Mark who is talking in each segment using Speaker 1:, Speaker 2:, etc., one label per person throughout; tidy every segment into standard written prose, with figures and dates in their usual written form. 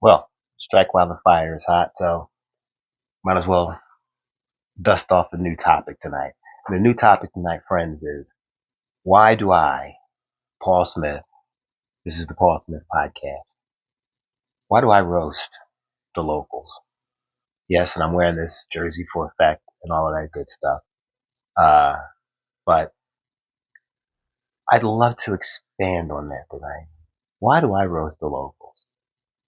Speaker 1: Well, strike while the fire is hot, so might as well dust off the new topic tonight. The new topic tonight, friends, is why do I, Paul Smith, this is the Paul Smith podcast, why do I roast the locals? Yes, and I'm wearing this jersey for effect and all of that good stuff. Uh, but I'd love to expand on that tonight. Why do I roast the locals?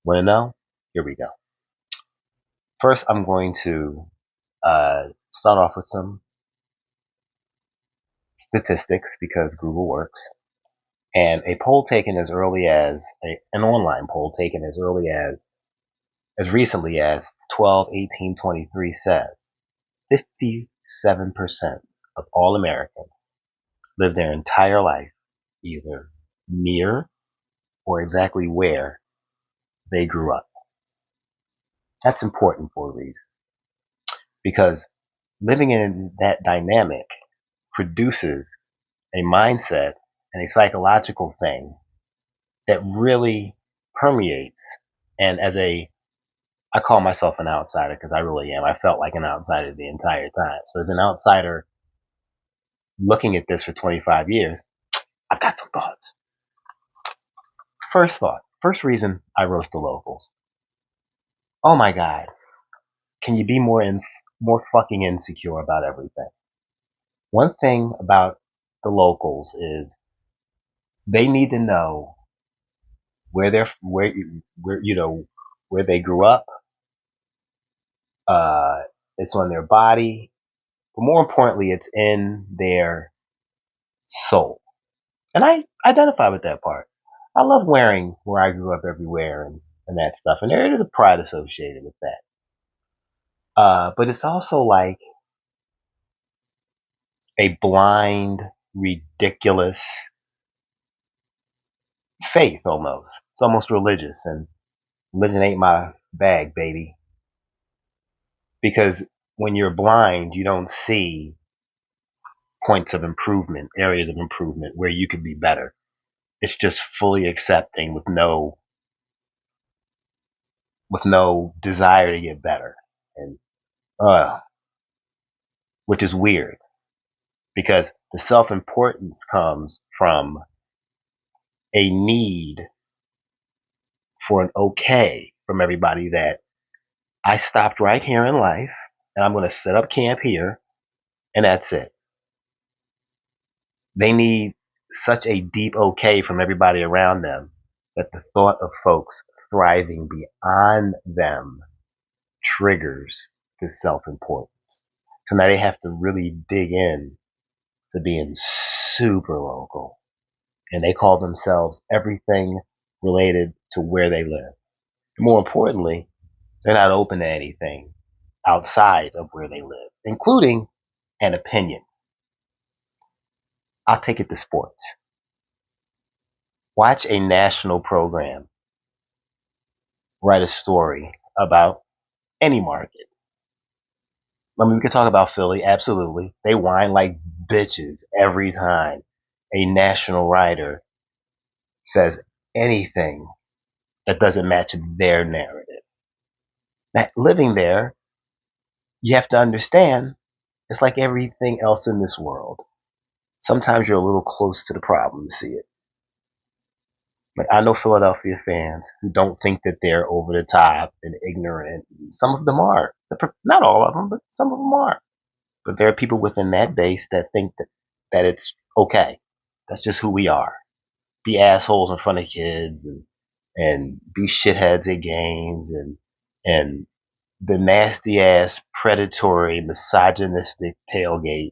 Speaker 1: Want to know? Here we go. First, I'm going to start off with some statistics because Google works. And a poll taken as early as an online poll taken as recently as 12/18/23 said 57% of all Americans live their entire life either near or exactly where they grew up. That's important for a reason because living in that dynamic produces a mindset and a psychological thing that really permeates. And I call myself an outsider because I really am. I felt like an outsider the entire time. So as an outsider looking at this for 25 years, I've got some thoughts. First thought, first reason I roast the locals. Oh my God, can you be more fucking insecure about everything? One thing about the locals is they need to know where where they grew up. Uh, it's on their body, but more importantly, it's in their soul. And I identify with that part. I love wearing where I grew up everywhere and that stuff. And there is a pride associated with that. But it's also like a blind, ridiculous faith almost. It's almost religious. And religion ain't my bag, baby. Because when you're blind, you don't see points of improvement, areas of improvement where you could be better. It's just fully accepting with no desire to get better. And uh which is weird because the self-importance comes from a need for an okay from everybody that I stopped right here in life and I'm going to set up camp here and that's it. They need such a deep okay from everybody around them that the thought of folks thriving beyond them triggers this self-importance. So now they have to really dig in to being super local and they call themselves everything related to where they live. More importantly, they're not open to anything outside of where they live, including an opinion. I'll take it to sports. Watch a national program write a story about any market. I mean, we could talk about Philly, absolutely. They whine like bitches every time a national writer says anything that doesn't match their narrative. That living there, you have to understand it's like everything else in this world. Sometimes you're a little close to the problem to see it. Like I know Philadelphia fans who don't think that they're over the top and ignorant. Some of them are. Not all of them, but some of them are. But there are people within that base that think that it's okay. That's just who we are. Be assholes in front of kids and be shitheads at games and the nasty ass predatory misogynistic tailgate.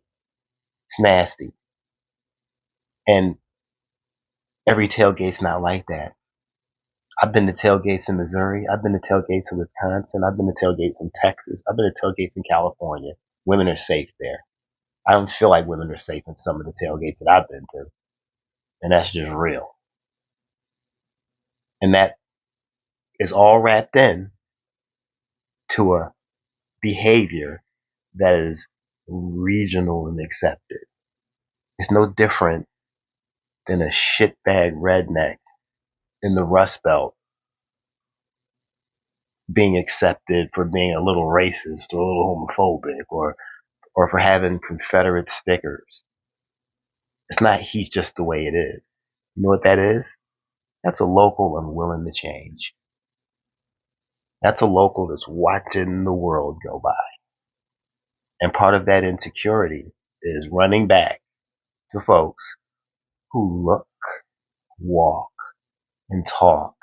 Speaker 1: It's nasty. And every tailgate's not like that. I've been to tailgates in Missouri. I've been to tailgates in Wisconsin. I've been to tailgates in Texas. I've been to tailgates in California. Women are safe there. I don't feel like women are safe in some of the tailgates that I've been to. And that's just real. And that is all wrapped in to a behavior that is regional and accepted. It's no different than a shitbag redneck in the Rust Belt being accepted for being a little racist or a little homophobic or for having Confederate stickers. It's not he's just the way it is. You know what that is? That's a local unwilling to change. That's a local that's watching the world go by. And part of that insecurity is running back to folks who look, walk, and talk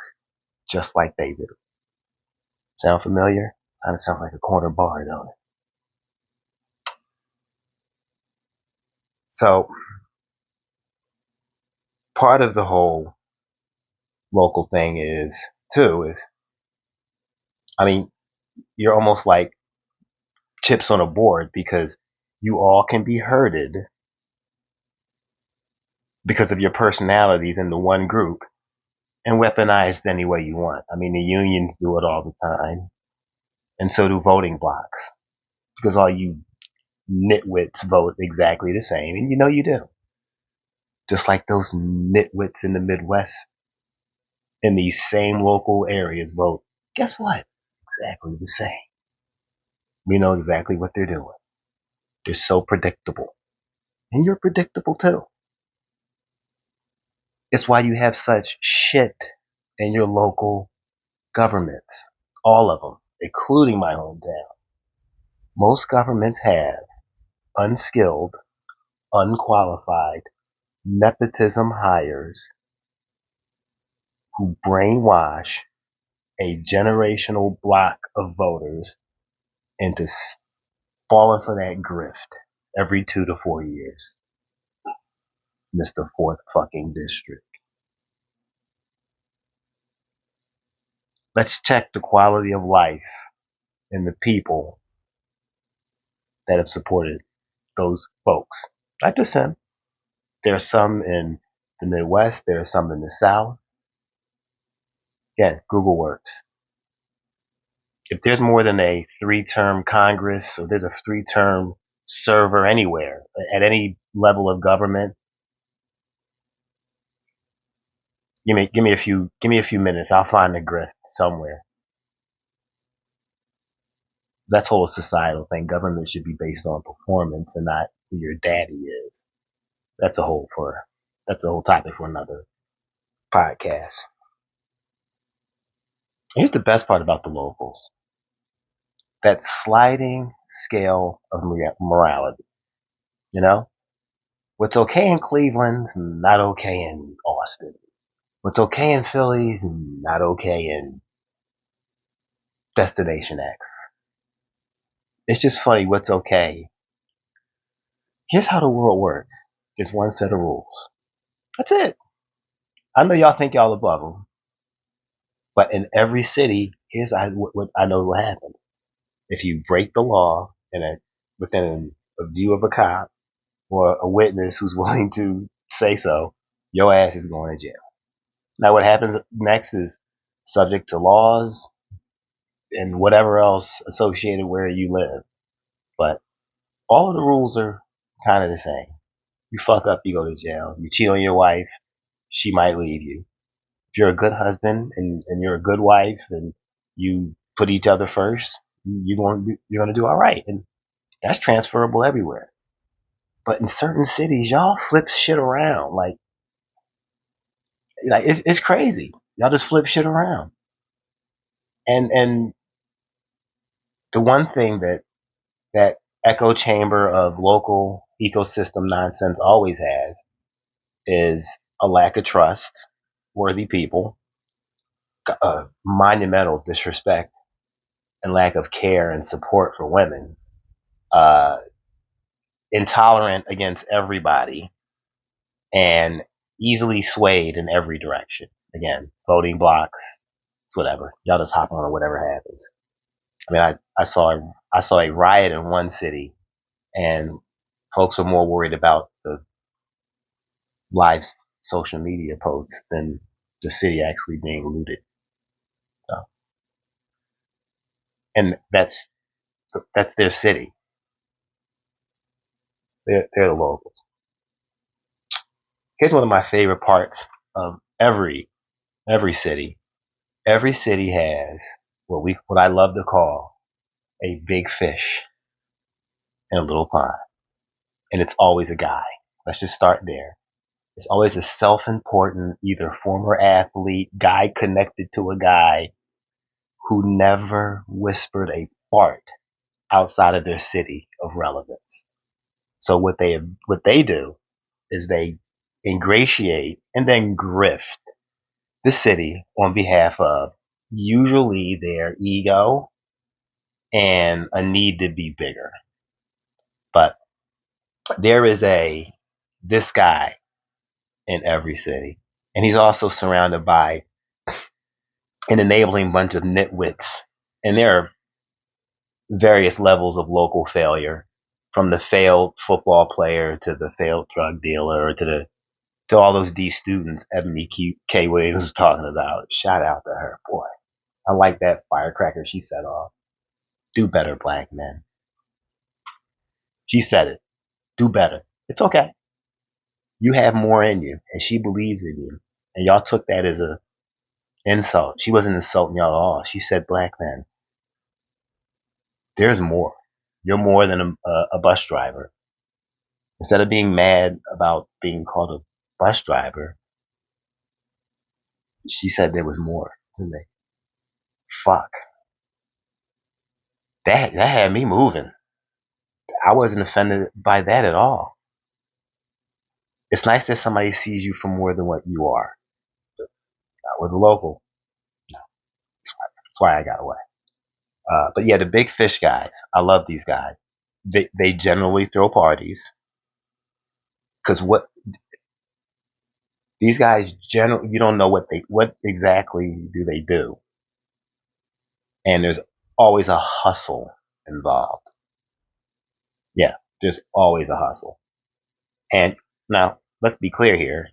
Speaker 1: just like they do. Sound familiar? Kind of sounds like a corner bar, don't it? So part of the whole local thing is too is I mean, you're almost like chips on a board because you all can be herded because of your personalities in the one group and weaponized any way you want. I mean, the unions do it all the time, and so do voting blocks because all you nitwits vote exactly the same, and you know you do. Just like those nitwits in the Midwest in these same local areas vote. Guess what? Exactly the same. We know exactly what they're doing. They're so predictable. And you're predictable too. It's why you have such shit in your local governments. All of them, including my hometown. Most governments have unskilled, unqualified, nepotism hires who brainwash a generational block of voters into falling for that grift every 2 to 4 years. Mr. Fourth fucking District. Let's check the quality of life in the people that have supported those folks. Not just him. There are some in the Midwest, there are some in the South. Again, Google works. If there's more than a 3-term Congress or there's a 3-term server anywhere at any level of government, give me a few minutes. I'll find a grift somewhere. That's whole societal thing. Government should be based on performance and not who your daddy is. That's a whole topic for another podcast. Here's the best part about the locals. That sliding scale of morality. You know? What's okay in Cleveland's not okay in Austin. What's okay in Philly's not okay in Destination X. It's just funny what's okay. Here's how the world works. There's one set of rules. That's it. I know y'all think y'all above them, but in every city, here's what I know what happens. If you break the law within a view of a cop or a witness who's willing to say so, your ass is going to jail. Now, what happens next is subject to laws and whatever else associated where you live. But all of the rules are kind of the same. You fuck up, you go to jail. You cheat on your wife, she might leave you. If you're a good husband and you're a good wife and you put each other first, you're gonna do all right. And that's transferable everywhere. But in certain cities, y'all flip shit around. Like it's crazy. Y'all just flip shit around. And the one thing that echo chamber of local ecosystem nonsense always has is a lack of trust, worthy people, monumental disrespect, and lack of care and support for women, uh, intolerant against everybody, and easily swayed in every direction. Again, voting blocks, it's whatever. Y'all just hop on or whatever happens. I mean, I saw a riot in one city, and folks were more worried about the live social media posts than the city actually being looted. So, and that's their city. They're the locals. Here's one of my favorite parts of every city. Every city has what I love to call a big fish in a little pond. And it's always a guy. Let's just start there. It's always a self-important, either former athlete, guy connected to a guy who never whispered a fart outside of their city of relevance. So what they do is they ingratiate and then grift the city on behalf of usually their ego and a need to be bigger. But there is a this guy in every city. And he's also surrounded by an enabling bunch of nitwits. And there are various levels of local failure, from the failed football player to the failed drug dealer to all those D students Ebony K. Williams was talking about. Shout out to her, boy. I like that firecracker she set off. Do better, black men. She said it. Do better. It's okay. You have more in you, and she believes in you. And y'all took that as a insult. She wasn't insulting y'all at all. She said, black men, there's more. You're more than a bus driver. Instead of being mad about being called a bus driver, she said there was more to me. Fuck. That had me moving. I wasn't offended by that at all. It's nice that somebody sees you for more than what you are. Not with a local. No, that's why I got away. But yeah, the big fish guys. I love these guys. They generally throw parties because what these guys generally, you don't know what exactly do they do, and there's always a hustle involved. Yeah, there's always a hustle. And now let's be clear here.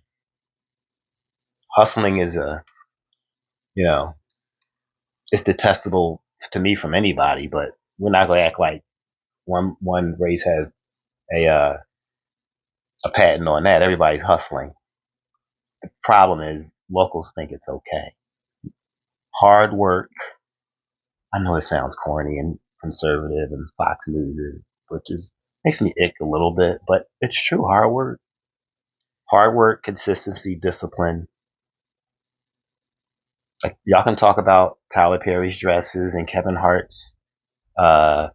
Speaker 1: Hustling is you know, it's detestable to me from anybody, but we're not going to act like one race has a patent on that. Everybody's hustling. The problem is locals think it's okay. Hard work. I know it sounds corny and conservative and Fox News, which is makes me ick a little bit, but it's true. Hard work, consistency, discipline. Like y'all can talk about Tyler Perry's dresses and Kevin Hart's uh,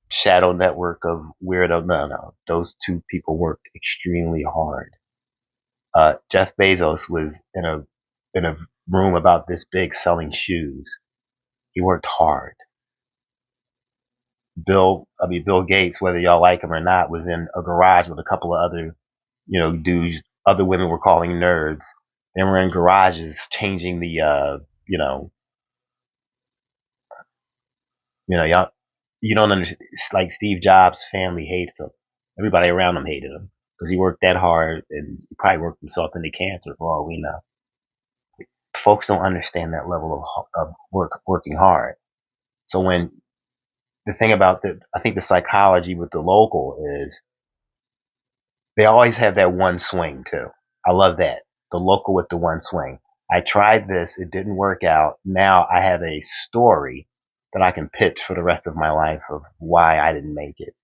Speaker 1: shadow network of weirdo. No, those two people worked extremely hard. Jeff Bezos was in a room about this big selling shoes. He worked hard. Bill Gates, whether y'all like him or not, was in a garage with a couple of other, dudes. Other women were calling nerds. They were in garages changing the, you know, y'all. You don't understand. It's like Steve Jobs' family hates him. Everybody around him hated him because he worked that hard and he probably worked himself into cancer for all we know. Folks don't understand that level of working hard. So when the thing about I think the psychology with the local is they always have that one swing too. I love that. The local with the one swing. I tried this, it didn't work out. Now I have a story that I can pitch for the rest of my life of why I didn't make it.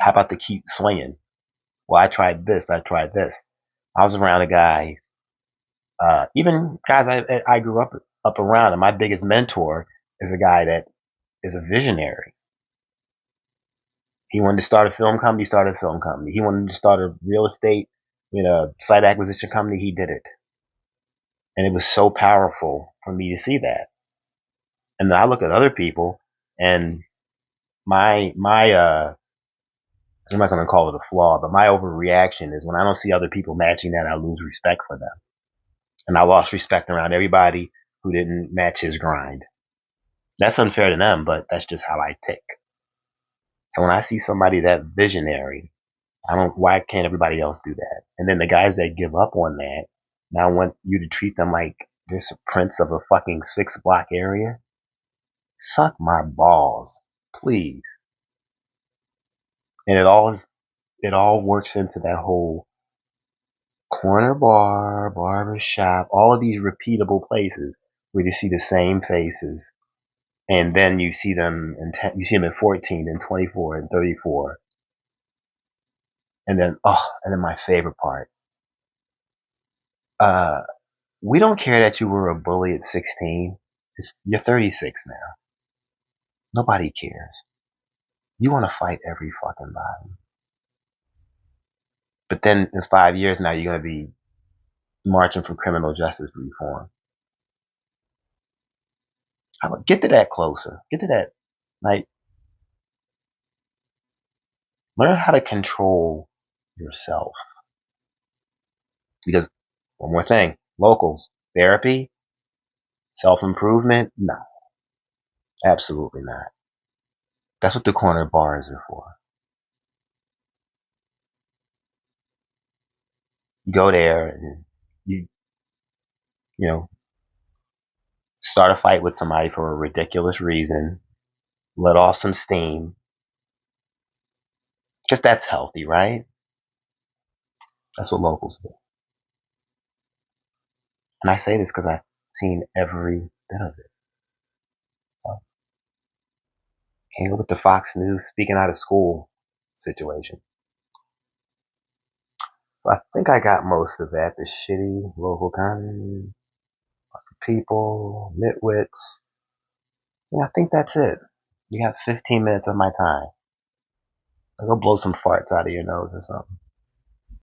Speaker 1: How about the keep swinging? Well, I tried this, I tried this. I was around a guy, even guys I grew up around, and my biggest mentor is a guy that is a visionary. He wanted to start a film company, he started a film company. He wanted to start a real estate, site acquisition company, he did it. And it was so powerful for me to see that. And then I look at other people and my I'm not gonna call it a flaw, but my overreaction is when I don't see other people matching that, I lose respect for them. And I lost respect around everybody who didn't match his grind. That's unfair to them, but that's just how I tick. So when I see somebody that visionary, I don't. Why can't everybody else do that? And then the guys that give up on that now want you to treat them like they're a prince of a fucking 6 block area. Suck my balls, please. And it all works into that whole corner bar, barber shop, all of these repeatable places. where you see the same faces, and then you see them in you see them at 14 and 24 and 34, and then my favorite part. Uh, we don't care that you were a bully at 16. You're 36 now. Nobody cares. You want to fight every fucking body. But then in 5 years now, you're going to be marching for criminal justice reform. Get to that closer. Get to that. Like, learn how to control yourself. Because, one more thing, locals, therapy, self improvement, no, absolutely not. That's what the corner bars are for. You go there and you, you know, start a fight with somebody for a ridiculous reason, let off some steam, because that's healthy, right? That's what locals do. And I say this because I've seen every bit of it. So, can't look at the Fox News speaking out of school situation. So I think I got most of that. The shitty local economy, people, nitwits. Yeah, I think that's it. You got 15 minutes of my time. I'll go blow some farts out of your nose or something.